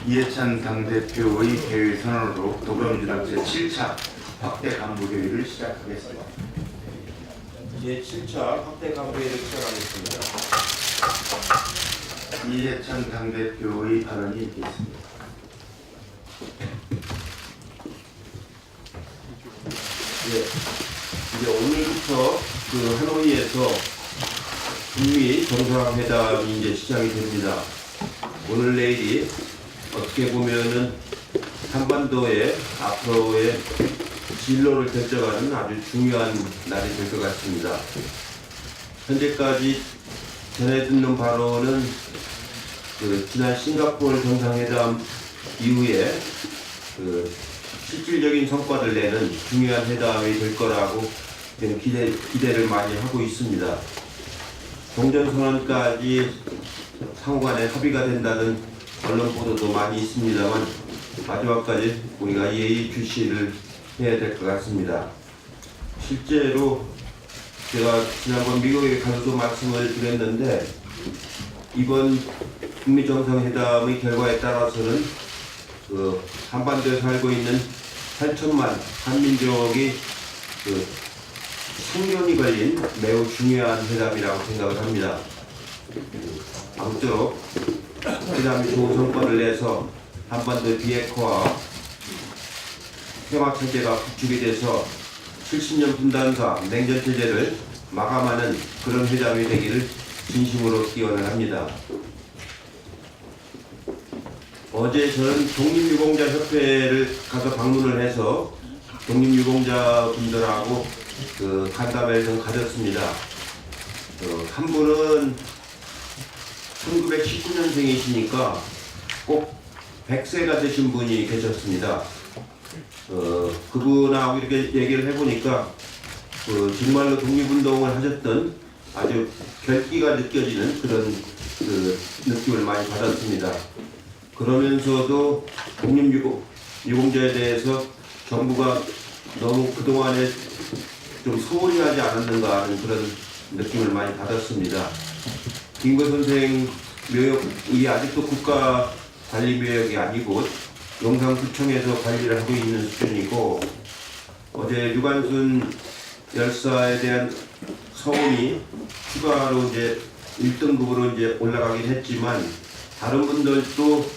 이해찬 당대표의 개회 선언으로 더불어민주당 제7차 확대 간부회의를 시작하겠습니다. 제7차 확대 간부회의를 시작하겠습니다. 이해찬 당대표의 발언이 있겠습니다. 이제 오늘부터 하노이에서 북미 정상회담이 이제 시작이 됩니다. 오늘 내일이 어떻게 보면은 한반도의 앞으로의 진로를 결정하는 아주 중요한 날이 될 것 같습니다. 현재까지 전해 듣는 바로는 지난 싱가포르 정상회담 이후에 실질적인 성과를 내는 중요한 회담이 될 거라고 기대를 많이 하고 있습니다. 종전선언까지 상호간에 합의가 된다는 언론 보도도 많이 있습니다만 마지막까지 우리가 예의주시를 해야 될 것 같습니다. 실제로 제가 지난번 미국에 가서도 말씀을 드렸는데 이번 북미 정상회담의 결과에 따라서는 한반도에 살고 있는 8천만 한민족이 생존이 걸린 매우 중요한 회담이라고 생각을 합니다. 아무쪼록 회담이 좋은 성과를 내서 한반도 비핵화와 평화체제가 구축이 돼서 70년 분단과 냉전체제를 마감하는 그런 회담이 되기를 진심으로 기원을 합니다. 어제 저는 독립유공자협회를 가서 방문을 해서 독립유공자분들하고 간담회를 좀 가졌습니다. 한 분은 1919년생이시니까 꼭 100세가 되신 분이 계셨습니다. 그분하고 이렇게 얘기를 해보니까 정말로 독립운동을 하셨던 아주 결기가 느껴지는 그런 느낌을 많이 받았습니다. 그러면서도 독립유공자에 대해서 정부가 너무 그동안에 좀 소홀히 하지 않았는가 하는 그런 느낌을 많이 받았습니다. 김구 선생 묘역이 아직도 국가 관리 묘역이 아니고 용산구청에서 관리를 하고 있는 수준이고, 어제 유관순 열사에 대한 서운이 추가로 이제 1등급으로 이제 올라가긴 했지만 다른 분들도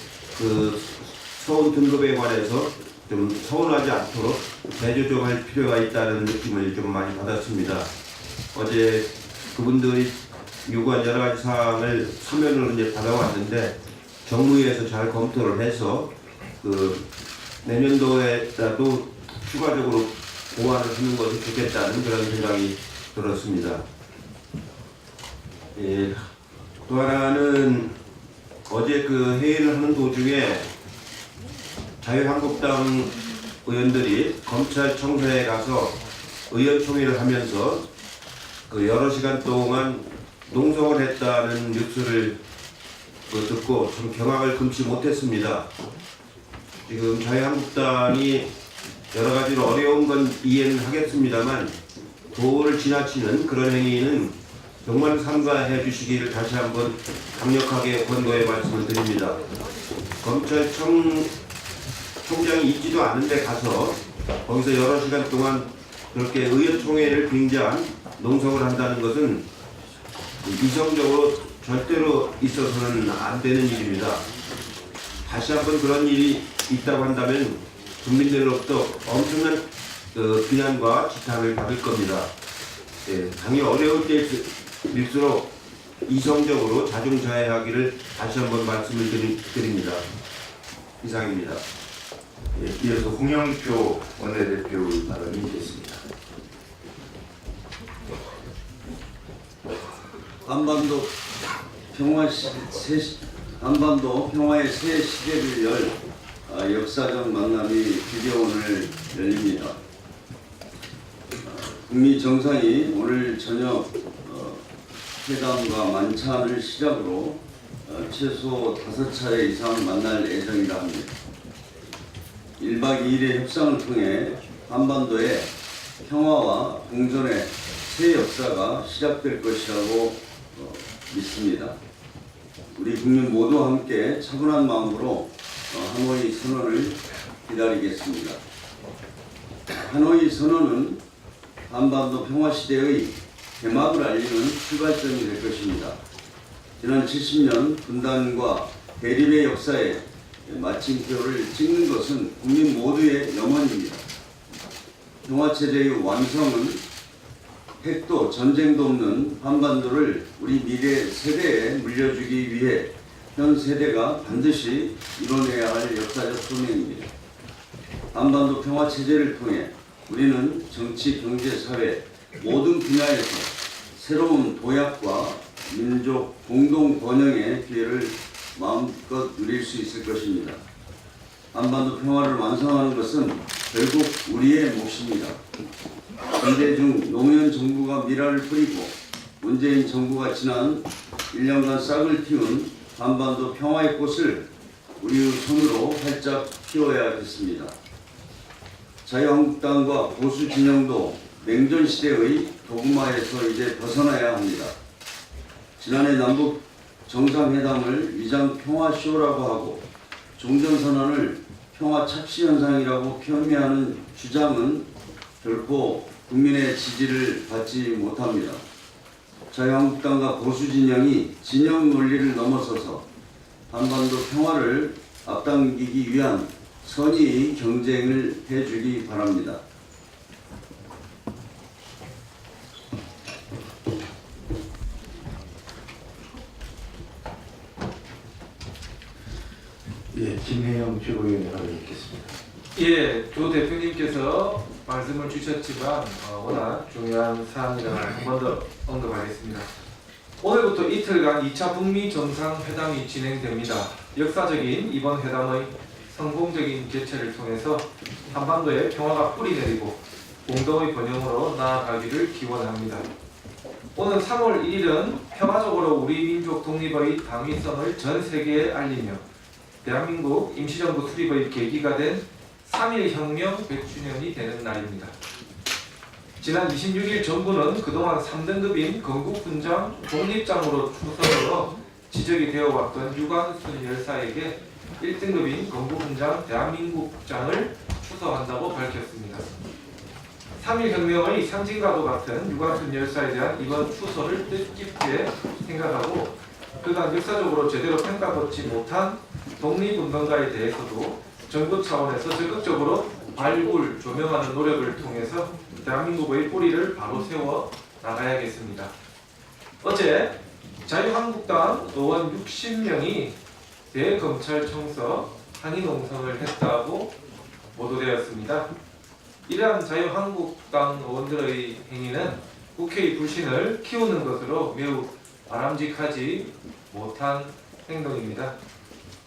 서운 등급에 관해서 좀 서운하지 않도록 대조정할 필요가 있다는 느낌을 좀 많이 받았습니다. 어제 그분들이 요구한 여러 가지 사항을 서면으로 이제 받아왔는데 정무위에서 잘 검토를 해서 내년도에라도 추가적으로 보완을 하는 것이 좋겠다는 그런 생각이 들었습니다. 또 하나는 어제 회의를 하는 도중에 자유한국당 의원들이 검찰청사에 가서 의원총회를 하면서 여러 시간 동안 농성을 했다는 뉴스를 듣고 좀 경악을 금치 못했습니다. 지금 자유한국당이 여러 가지로 어려운 건 이해는 하겠습니다만 도를 지나치는 그런 행위는 정말 삼가해 주시기를 다시 한번 강력하게 권고의 말씀을 드립니다. 검찰청장이 있지도 않은데 가서 거기서 여러 시간 동안 그렇게 의원총회를 빙자한 농성을 한다는 것은 이성적으로 절대로 있어서는 안 되는 일입니다. 다시 한번 그런 일이 있다고 한다면 국민들로부터 엄청난 비난과 지탄을 받을 겁니다. 당이 어려울 때일수록 이성적으로 자중자애하기를 다시 한번 말씀을 드립니다. 이상입니다. 이어서 홍영표 원내대표의 발언이 있겠습니다. 한반도 평화의 새 시대를 열 역사적 만남이 드디어 오늘 열립니다. 북미 정상이 오늘 저녁 회담과 만찬을 시작으로 최소 5차례 이상 만날 예정이라 합니다. 1박 2일의 협상을 통해 한반도의 평화와 공존의 새 역사가 시작될 것이라고 믿습니다. 우리 국민 모두 함께 차분한 마음으로 하노이 선언을 기다리겠습니다. 하노이 선언은 한반도 평화시대의 개막을 알리는 출발점이 될 것입니다. 지난 70년 분단과 대립의 역사에 마침표를 찍는 것은 국민 모두의 염원입니다. 평화체제의 완성은 핵도 전쟁도 없는 한반도를 우리 미래 세대에 물려주기 위해 현 세대가 반드시 이뤄내야 할 역사적 소명입니다. 한반도 평화체제를 통해 우리는 정치, 경제, 사회 모든 분야에서 새로운 도약과 민족 공동 번영의 기회를 마음껏 누릴 수 있을 것입니다. 한반도 평화를 완성하는 것은 결국 우리의 몫입니다. 현재 중 노무현 정부가 미랄을 뿌리고 문재인 정부가 지난 1년간 싹을 틔운 한반도 평화의 꽃을 우리의 손으로 활짝 피워야겠습니다. 자유한국당과 보수 진영도 냉전 시대의 도구마에서 이제 벗어나야 합니다. 지난해 남북 정상회담을 위장 평화쇼라고 하고 종전선언을 평화 착시 현상이라고 폄훼하는 주장은 결코 국민의 지지를 받지 못합니다. 자유한국당과 보수 진영이 진영 논리를 넘어서서 한반도 평화를 앞당기기 위한 선의의 경쟁을 해주기 바랍니다. 예, 김혜영 최고위원이 발언 있겠습니다. 예, 조 대표님께서 말씀을 주셨지만 워낙 중요한 사안이라 한 번 더 언급하겠습니다. 오늘부터 이틀간 2차 북미 정상회담이 진행됩니다. 역사적인 이번 회담의 성공적인 개최를 통해서 한반도에 평화가 뿌리내리고 공동의 번영으로 나아가기를 기원합니다. 오는 3월 1일은 평화적으로 우리 민족 독립의 당위성을 전 세계에 알리며 대한민국 임시정부 수립의 계기가 된 3.1 혁명 100주년이 되는 날입니다. 지난 26일 정부는 그동안 3등급인 건국훈장 독립장으로 추서로 지적이 되어왔던 유관순 열사에게 1등급인 건국훈장 대한민국장을 추서한다고 밝혔습니다. 3.1 혁명의 상징과도 같은 유관순 열사에 대한 이번 추서를 뜻깊게 생각하고 그간 역사적으로 제대로 평가받지 못한 독립운동가에 대해서도 정부 차원에서 적극적으로 발굴, 조명하는 노력을 통해서 대한민국의 뿌리를 바로 세워 나가야겠습니다. 어제 자유한국당 의원 60명이 대검찰청서 항의 농성을 했다고 보도되었습니다. 이러한 자유한국당 의원들의 행위는 국회의 불신을 키우는 것으로 매우 바람직하지 못한 행동입니다.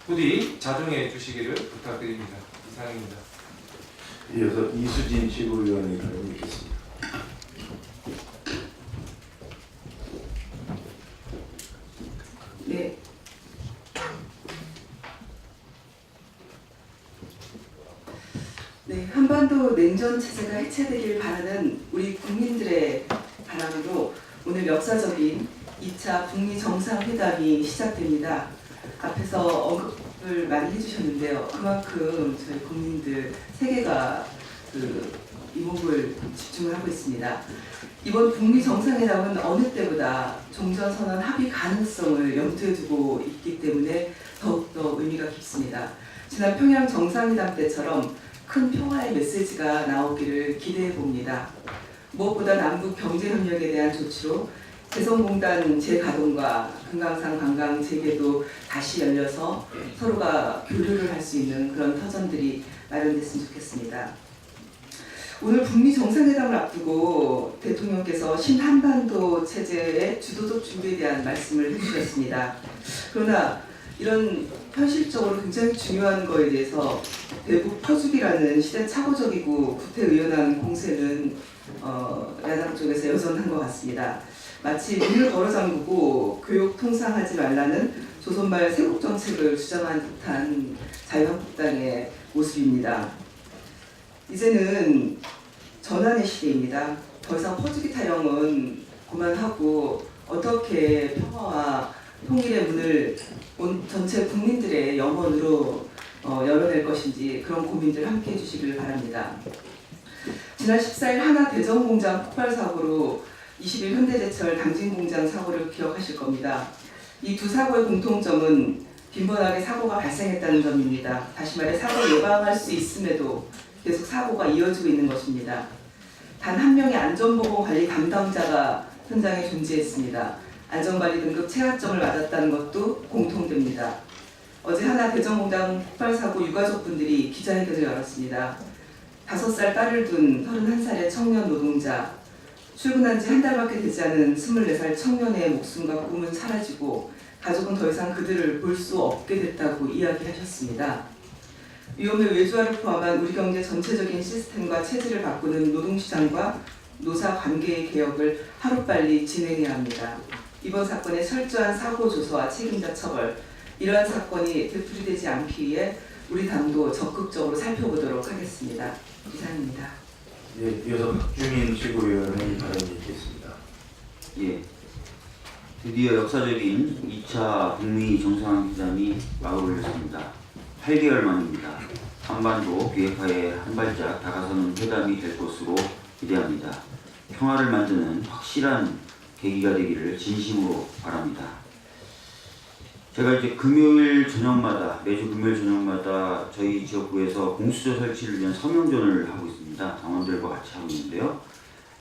부디 자중해 주시기를 부탁드립니다. 이상입니다. 이어서 이수진 최고위원이 발언 있겠습니다. 네. 네, 한반도 냉전 체제가 해체되길 바라는 우리 국민들의 바람으로 오늘 역사적인 2차 북미 정상회담이 시작됩니다. 앞에서 언급을 많이 해주셨는데요. 그만큼 저희 국민들 세계가 이목을 집중을 하고 있습니다. 이번 북미 정상회담은 어느 때보다 종전선언 합의 가능성을 염두에 두고 있기 때문에 더욱더 의미가 깊습니다. 지난 평양 정상회담 때처럼 큰 평화의 메시지가 나오기를 기대해 봅니다. 무엇보다 남북 경제협력에 대한 조치로 개성공단 재가동과 금강산 관광 재개도 다시 열려서 서로가 교류를 할 수 있는 그런 터전들이 마련됐으면 좋겠습니다. 오늘 북미 정상회담을 앞두고 대통령께서 신한반도 체제의 주도적 준비에 대한 말씀을 해주셨습니다. 그러나 이런 현실적으로 굉장히 중요한 거에 대해서 대북 퍼주기라는 시대착오적이고 구태의연한 공세는 야당 쪽에서 여전한 것 같습니다. 마치 문을 걸어 잠그고 교육 통상하지 말라는 조선말 세국 정책을 주장한 듯한 자유한국당의 모습입니다. 이제는 전환의 시대입니다. 더 이상 퍼주기 타령은 그만하고 어떻게 평화와 통일의 문을 전체 국민들의 염원으로 열어낼 것인지 그런 고민들 함께 해주시길 바랍니다. 지난 14일 하나 대전공장 폭발 사고로 20일 현대제철 당진공장 사고를 기억하실 겁니다. 이 두 사고의 공통점은 빈번하게 사고가 발생했다는 점입니다. 다시 말해 사고를 예방할 수 있음에도 계속 사고가 이어지고 있는 것입니다. 단 한 명의 안전보건관리 담당자가 현장에 존재했습니다. 안전관리 등급 최하점을 맞았다는 것도 공통됩니다. 어제 하나 대전공장 폭발 사고 유가족분들이 기자회견을 열었습니다. 5살 딸을 둔 31살의 청년 노동자, 출근한 지 한 달밖에 되지 않은 24살 청년의 목숨과 꿈은 사라지고 가족은 더 이상 그들을 볼 수 없게 됐다고 이야기하셨습니다. 위험의 외주화를 포함한 우리 경제 전체적인 시스템과 체질을 바꾸는 노동시장과 노사 관계의 개혁을 하루빨리 진행해야 합니다. 이번 사건의 철저한 사고 조사와 책임자 처벌, 이러한 사건이 되풀이되지 않기 위해 우리 당도 적극적으로 살펴보도록 하겠습니다. 이상입니다. 예, 이어서 박주민 최고위원의 발언이 있겠습니다. 예, 드디어 역사적인 2차 북미 정상회담이 막을 올렸습니다. 8개월 만입니다. 한반도 비핵화에 한 발짝 다가서는 회담이 될 것으로 기대합니다. 평화를 만드는 확실한 계기가 되기를 진심으로 바랍니다. 제가 이제 금요일 저녁마다, 매주 금요일 저녁마다 저희 지역구에서 공수처 설치를 위한 서명전을 하고 있습니다. 당원들과 같이 하고 있는데요.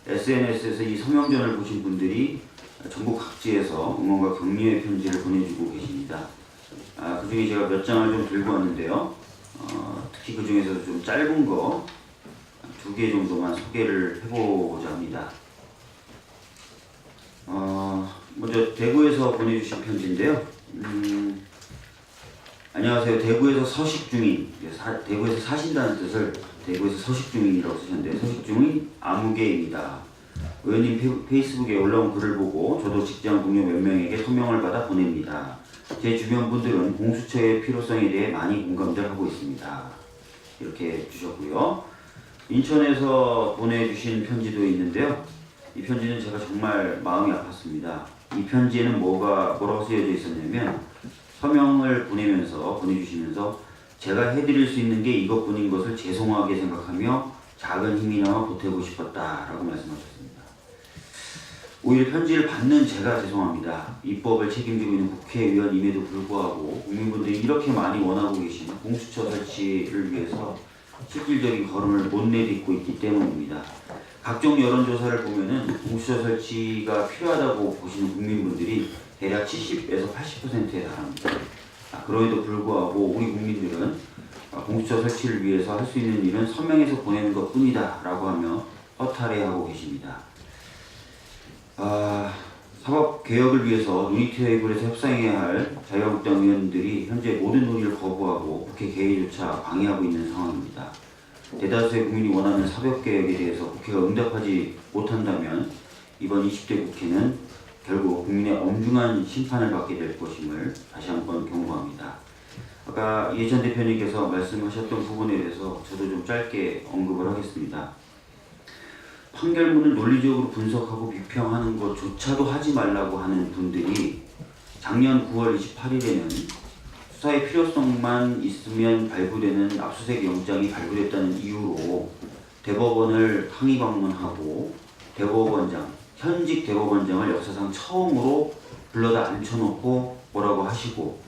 SNS에서 이 서명전을 보신 분들이 전국 각지에서 응원과 격려의 편지를 보내주고 계십니다. 그 중에 제가 몇 장을 좀 들고 왔는데요. 특히 그 중에서 좀 짧은 거 2개 정도만 소개를 해보고자 합니다. 먼저 대구에서 보내주신 편지인데요. 안녕하세요. 대구에서 서식 중인, 대구에서 사신다는 뜻을 대구에서 서식 중인이라고 쓰셨는데, 서식 중인 아무개입니다. 의원님 페이스북에 올라온 글을 보고 저도 직장 동료 몇 명에게 서명을 받아 보냅니다. 제 주변 분들은 공수처의 필요성에 대해 많이 공감들 하고 있습니다. 이렇게 주셨고요. 인천에서 보내주신 편지도 있는데요. 이 편지는 제가 정말 마음이 아팠습니다. 이 편지에는 뭐라고 쓰여져 있었냐면, 서명을 보내주시면서 제가 해드릴 수 있는 게 이것뿐인 것을 죄송하게 생각하며 작은 힘이나마 보태고 싶었다라고 말씀하셨습니다. 오히려 편지를 받는 제가 죄송합니다. 입법을 책임지고 있는 국회의원임에도 불구하고 국민분들이 이렇게 많이 원하고 계신 공수처 설치를 위해서 실질적인 걸음을 못 내딛고 있기 때문입니다. 각종 여론조사를 보면은 공수처 설치가 필요하다고 보시는 국민분들이 대략 70에서 80%에 달합니다. 그럼에도 불구하고 우리 국민들은 공수처 설치를 위해서 할 수 있는 일은 서명해서 보내는 것 뿐이다 라고 하며 허탈해하고 계십니다. 사법개혁을 위해서 논의 테이블에서 협상해야 할 자유한국당 의원들이 현재 모든 논의를 거부하고 국회 개의조차 방해하고 있는 상황입니다. 대다수의 국민이 원하는 사법개혁에 대해서 국회가 응답하지 못한다면 이번 20대 국회는 결국 국민의 엄중한 심판을 받게 될 것임을 다시 한번 경고합니다. 아까 이해찬 대표님께서 말씀하셨던 부분에 대해서 저도 좀 짧게 언급을 하겠습니다. 판결문을 논리적으로 분석하고 비평하는 것조차도 하지 말라고 하는 분들이 작년 9월 28일에는 수사의 필요성만 있으면 발부되는 압수수색 영장이 발부됐다는 이유로 대법원을 항의 방문하고 현직 대법원장을 역사상 처음으로 불러다 앉혀놓고 뭐라고 하시고,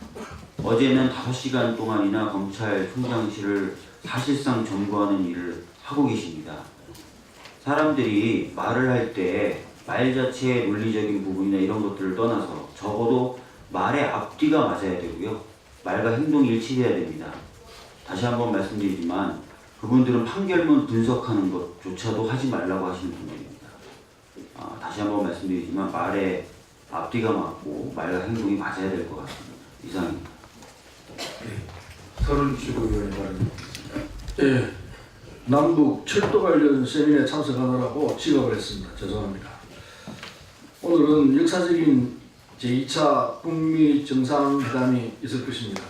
어제는 5시간 동안이나 검찰총장실을 사실상 점거하는 일을 하고 계십니다. 사람들이 말을 할 때 말 자체의 논리적인 부분이나 이런 것들을 떠나서 적어도 말의 앞뒤가 맞아야 되고요. 말과 행동이 일치해야 됩니다. 다시 한번 말씀드리지만 그분들은 판결문 분석하는 것조차도 하지 말라고 하시는 분들입니다. 다시 한번 말씀드리지만 말의 앞뒤가 맞고 말과 행동이 맞아야 될 것 같습니다. 이상입니다. 서른 최고위원의 발언이 있겠습니다. 예, 남북 철도 관련 세미나에 참석하느라고 지각을 했습니다. 죄송합니다. 오늘은 역사적인 제2차 북미 정상회담이 있을 것입니다.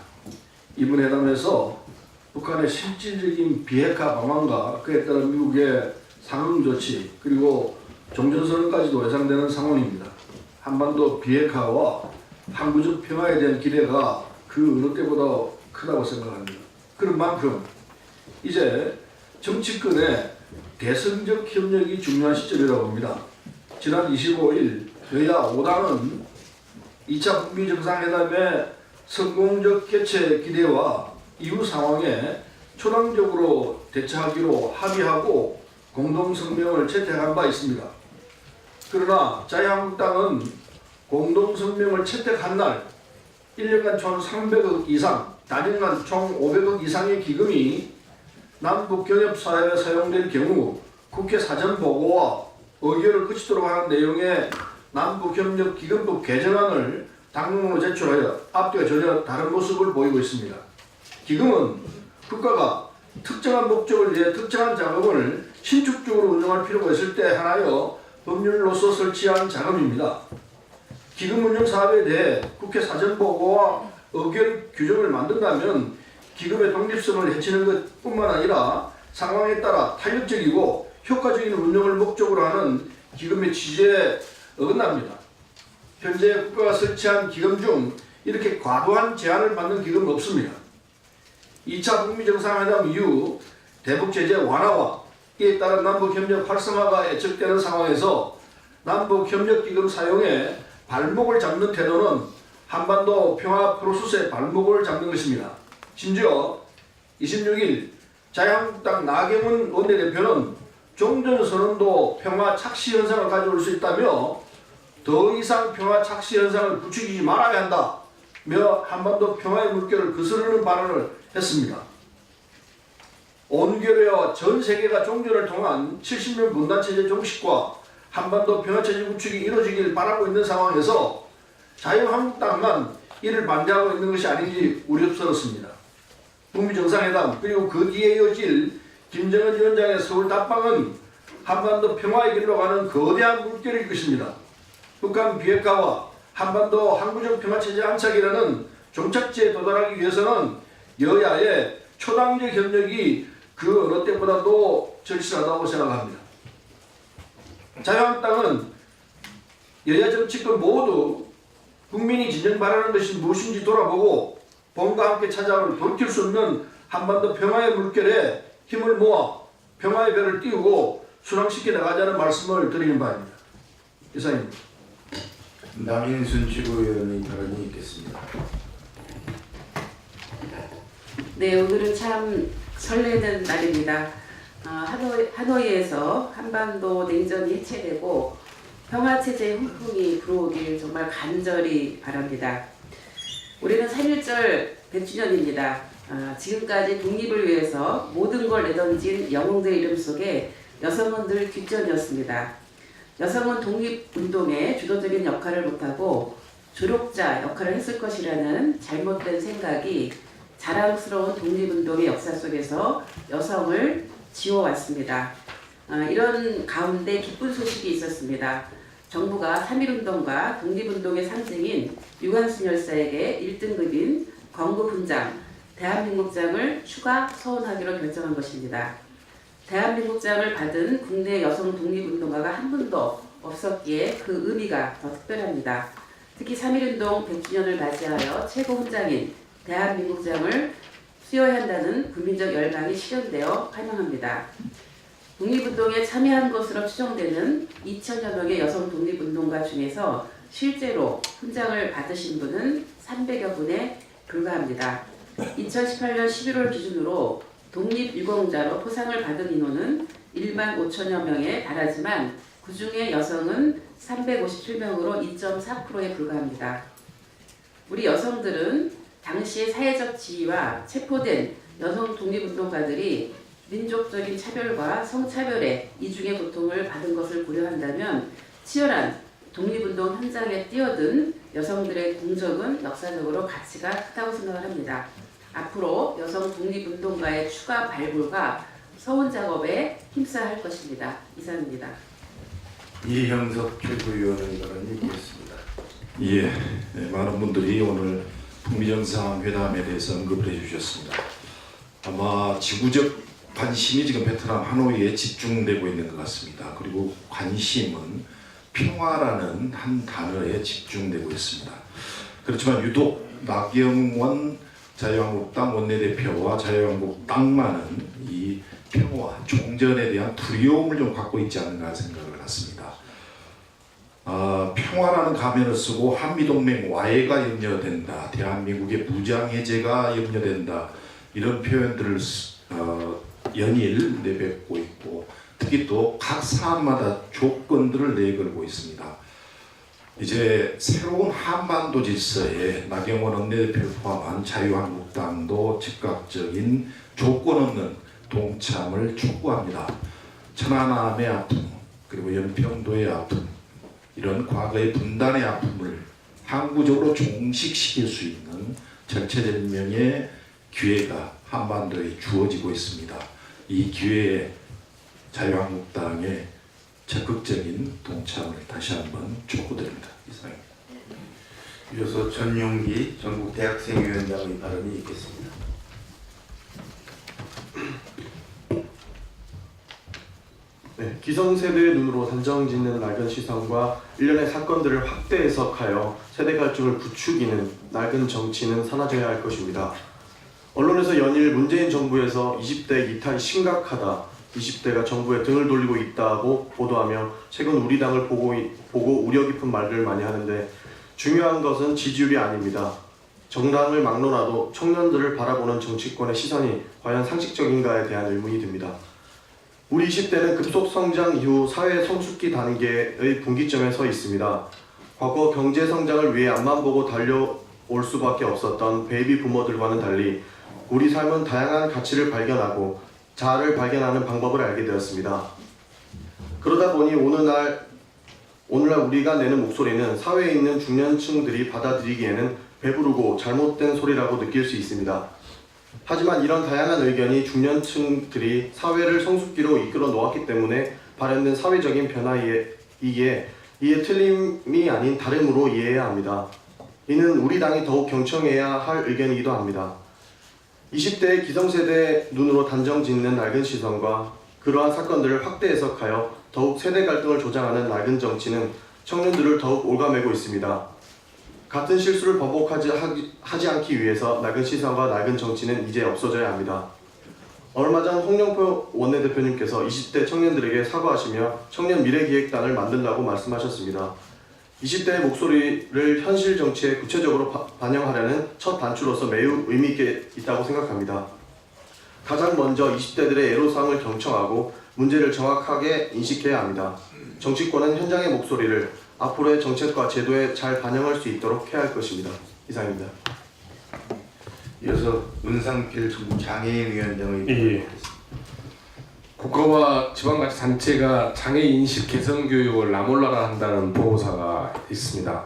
이번 회담에서 북한의 실질적인 비핵화 방안과 그에 따른 미국의 상응 조치 그리고 종전선언까지도 예상되는 상황입니다. 한반도 비핵화와 항구적 평화에 대한 기대가 그 어느 때보다 크다고 생각합니다. 그런 만큼 이제 정치권의 대승적 협력이 중요한 시점이라고 봅니다. 지난 25일 여야 5당은 2차 북미 정상회담의 성공적 개최 기대와 이후 상황에 초당적으로 대처하기로 합의하고 공동성명을 채택한 바 있습니다. 그러나 자유한국당은 공동성명을 채택한 날 1년간 총 300억 이상, 단연간 총 500억 이상의 기금이 남북경협사회에 사용될 경우 국회 사전보고와 의결을 거치도록 하는 내용의 남북협력기금법 개정안을 당론으로 제출하여 앞뒤가 전혀 다른 모습을 보이고 있습니다. 기금은 국가가 특정한 목적을 위해 특정한 자금을 신축적으로 운영할 필요가 있을 때 하나여 법률로서 설치한 자금입니다. 기금 운영 사업에 대해 국회 사전보고와 의결 규정을 만든다면 기금의 독립성을 해치는 것뿐만 아니라 상황에 따라 탄력적이고 효과적인 운영을 목적으로 하는 기금의 취지에 어긋납니다. 현재 국가가 설치한 기금 중 이렇게 과도한 제한을 받는 기금은 없습니다. 2차 북미 정상회담 이후 대북 제재 완화와 이에 따른 남북협력 활성화가 예측되는 상황에서 남북협력기금 사용에 발목을 잡는 태도는 한반도 평화 프로세스의 발목을 잡는 것입니다. 심지어 26일 자유한국당 나경원 원내대표는 종전선언도 평화 착시 현상을 가져올 수 있다며 더 이상 평화 착시 현상을 부추기지 말아야 한다며 한반도 평화의 물결을 거스르는 발언을 했습니다. 온결회와 전 세계가 종전을 통한 70년 분단체제 종식과 한반도 평화체제 구축이 이루어지길 바라고 있는 상황에서 자유한국당만 이를 반대하고 있는 것이 아닌지 우려스럽습니다. 북미 정상회담 그리고 그 뒤에 이어질 김정은 위원장의 서울 답방은 한반도 평화의 길로 가는 거대한 물결일 것입니다. 북한 비핵화와 한반도 항구적 평화체제 안착이라는 종착지에 도달하기 위해서는 여야의 초당적 협력이 그 어느 때보다도 절실하다고 생각합니다. 자유한국당은 여야 정치권 모두 국민이 진정 바라는 것이 무엇인지 돌아보고 봄과 함께 찾아올 돌이킬 수 없는 한반도 평화의 물결에 힘을 모아 평화의 별을 띄우고 순항시켜 나가자는 말씀을 드리는 바입니다. 이상입니다. 남인순 최고위원의 발언이 있겠습니다. 네, 오늘은 참 설레는 날입니다. 하노이에서 한반도 냉전이 해체되고 평화체제의 훈풍이 불어오길 정말 간절히 바랍니다. 우리는 3.1절 100주년입니다. 지금까지 독립을 위해서 모든 걸 내던진 영웅들 이름 속에 여성은 늘 뒷전이었습니다. 여성은 독립운동에 주도적인 역할을 못하고 조력자 역할을 했을 것이라는 잘못된 생각이 자랑스러운 독립운동의 역사 속에서 여성을 지워왔습니다. 이런 가운데 기쁜 소식이 있었습니다. 정부가 3.1운동과 독립운동의 상징인 유관순 열사에게 1등급인 건국훈장, 대한민국장을 추가 서원하기로 결정한 것입니다. 대한민국장을 받은 국내 여성 독립운동가가 한 분도 없었기에 그 의미가 더 특별합니다. 특히 3.1운동 100주년을 맞이하여 최고 훈장인 대한민국장을 수여해야 한다는 국민적 열망이 실현되어 환영합니다. 독립운동에 참여한 것으로 추정되는 2,000여 명의 여성 독립운동가 중에서 실제로 훈장을 받으신 분은 300여 분에 불과합니다. 2018년 11월 기준으로 독립유공자로 포상을 받은 인원은 1만 5천여 명에 달하지만 그 중에 여성은 357명으로 2.4%에 불과합니다. 우리 여성들은 당시의 사회적 지위와 체포된 여성 독립운동가들이 민족적인 차별과 성차별의 이중의 고통을 받은 것을 고려한다면 치열한 독립운동 현장에 뛰어든 여성들의 공적은 역사적으로 가치가 크다고 생각을 합니다. 앞으로 여성 독립운동가의 추가 발굴과 서원 작업에 힘써야 할 것입니다. 이상입니다. 이형석 최고위원의 발언이 있겠습니다. 예, 많은 분들이 오늘 북미 정상회담에 대해서 언급을 해주셨습니다. 아마 지구적 관심이 지금 베트남 하노이에 집중되고 있는 것 같습니다. 그리고 관심은 평화라는 한 단어에 집중되고 있습니다. 그렇지만 유독 나경원 자유한국당 원내대표와 자유한국당만은 이 평화, 종전에 대한 두려움을 좀 갖고 있지 않는가 생각을 했습니다. 평화라는 가면을 쓰고 한미동맹 와해가 염려된다, 대한민국의 무장해제가 염려된다, 이런 표현들을 연일 내뱉고 있고, 특히 또 각 사안마다 조건들을 내걸고 있습니다. 이제 새로운 한반도 질서에 나경원 원내대표를 포함한 자유한국당도 즉각적인 조건 없는 동참을 촉구합니다. 천안함의 아픔, 그리고 연평도의 아픔, 이런 과거의 분단의 아픔을 항구적으로 종식시킬 수 있는 절체절명의 기회가 한반도에 주어지고 있습니다. 이 기회에 자유한국당의 적극적인 동참을 다시 한번 촉구드립니다. 이상입니다. 이어서 전용기 전국대학생위원장의 발언이 있겠습니다. 네, 기성세대의 눈으로 단정짓는 낡은 시선과 일련의 사건들을 확대 해석하여 세대 갈증을 부추기는 낡은 정치는 사라져야 할 것입니다. 언론에서 연일 문재인 정부에서 20대 이탈이 심각하다, 20대가 정부에 등을 돌리고 있다고 보도하며 최근 우리 당을 보고 우려 깊은 말들을 많이 하는데, 중요한 것은 지지율이 아닙니다. 정당을 막론하도 청년들을 바라보는 정치권의 시선이 과연 상식적인가에 대한 의문이 듭니다. 우리 20대는 급속 성장 이후 사회 성숙기 단계의 분기점에 서 있습니다. 과거 경제 성장을 위해 앞만 보고 달려올 수밖에 없었던 베이비 부모들과는 달리 우리 삶은 다양한 가치를 발견하고 자아를 발견하는 방법을 알게 되었습니다. 그러다 보니 오늘날 우리가 내는 목소리는 사회에 있는 중년층들이 받아들이기에는 배부르고 잘못된 소리라고 느낄 수 있습니다. 하지만 이런 다양한 의견이 중년층들이 사회를 성숙기로 이끌어 놓았기 때문에 발현된 사회적인 변화이기에 이에 틀림이 아닌 다름으로 이해해야 합니다. 이는 우리 당이 더욱 경청해야 할 의견이기도 합니다. 20대의 기성세대의 눈으로 단정짓는 낡은 시선과 그러한 사건들을 확대 해석하여 더욱 세대 갈등을 조장하는 낡은 정치는 청년들을 더욱 올가매고 있습니다. 같은 실수를 반복하지 않기 위해서 낡은 시선과 낡은 정치는 이제 없어져야 합니다. 얼마 전 홍영표 원내대표님께서 20대 청년들에게 사과하시며 청년 미래기획단을 만들라고 말씀하셨습니다. 20대의 목소리를 현실 정치에 구체적으로 반영하려는 첫 단추로서 매우 의미 있게 있다고 생각합니다. 가장 먼저 20대들의 애로사항을 경청하고 문제를 정확하게 인식해야 합니다. 정치권은 현장의 목소리를 앞으로의 정책과 제도에 잘 반영할 수 있도록 해야 할 것입니다. 이상입니다. 이어서 문상필 장애인위원장의 발언이 있겠습니다. 국가와 지방자치단체가 장애인식 개선 교육을 나몰라라 한다는 보고서가 있습니다.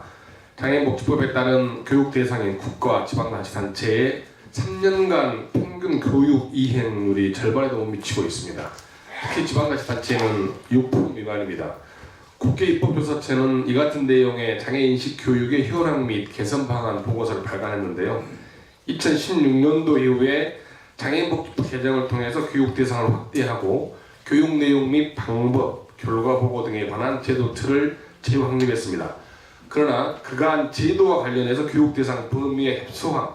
장애인복지법에 따른 교육 대상인 국가 지방자치단체의 3년간 평균 교육 이행률이 절반에도 못 미치고 있습니다. 특히 지방자치단체는 6% 미만입니다. 국회입법조사처는 이 같은 내용의 장애인식 교육의 현황 및 개선 방안 보고서를 발간했는데요. 2016년도 이후에 장애인복지법 개정을 통해서 교육 대상을 확대하고 교육 내용 및 방법, 결과 보고 등에 관한 제도 틀을 재확립했습니다. 그러나 그간 제도와 관련해서 교육 대상 범위의 협소함,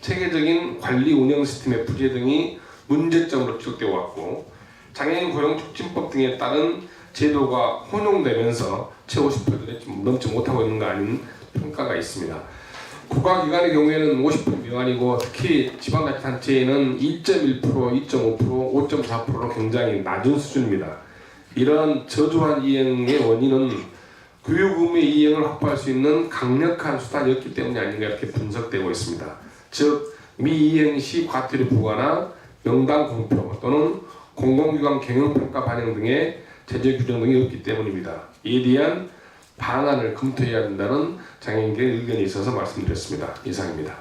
체계적인 관리 운영 시스템의 부재 등이 문제점으로 지적되어 왔고, 장애인 고용촉진법 등에 따른 제도가 혼용되면서 최고 50%를 넘지 못하고 있는 거 아닌 평가가 있습니다. 국가기관의 경우에는 50% 미만이고 특히 지방자치단체에는 2.1%, 2.5%, 5.4%로 굉장히 낮은 수준입니다. 이런 저조한 이행의 원인은 교육 의무의 이행을 확보할 수 있는 강력한 수단이었기 때문이 아닌가 이렇게 분석되고 있습니다. 즉 미이행 시 과태료 부과나 명당 공표 또는 공공기관 경영평가 반영 등의 제재 규정 등이 없기 때문입니다. 이에 대한 방안을 검토해야 된다는 장애인들의 의견이 있어서 말씀드렸습니다. 이상입니다.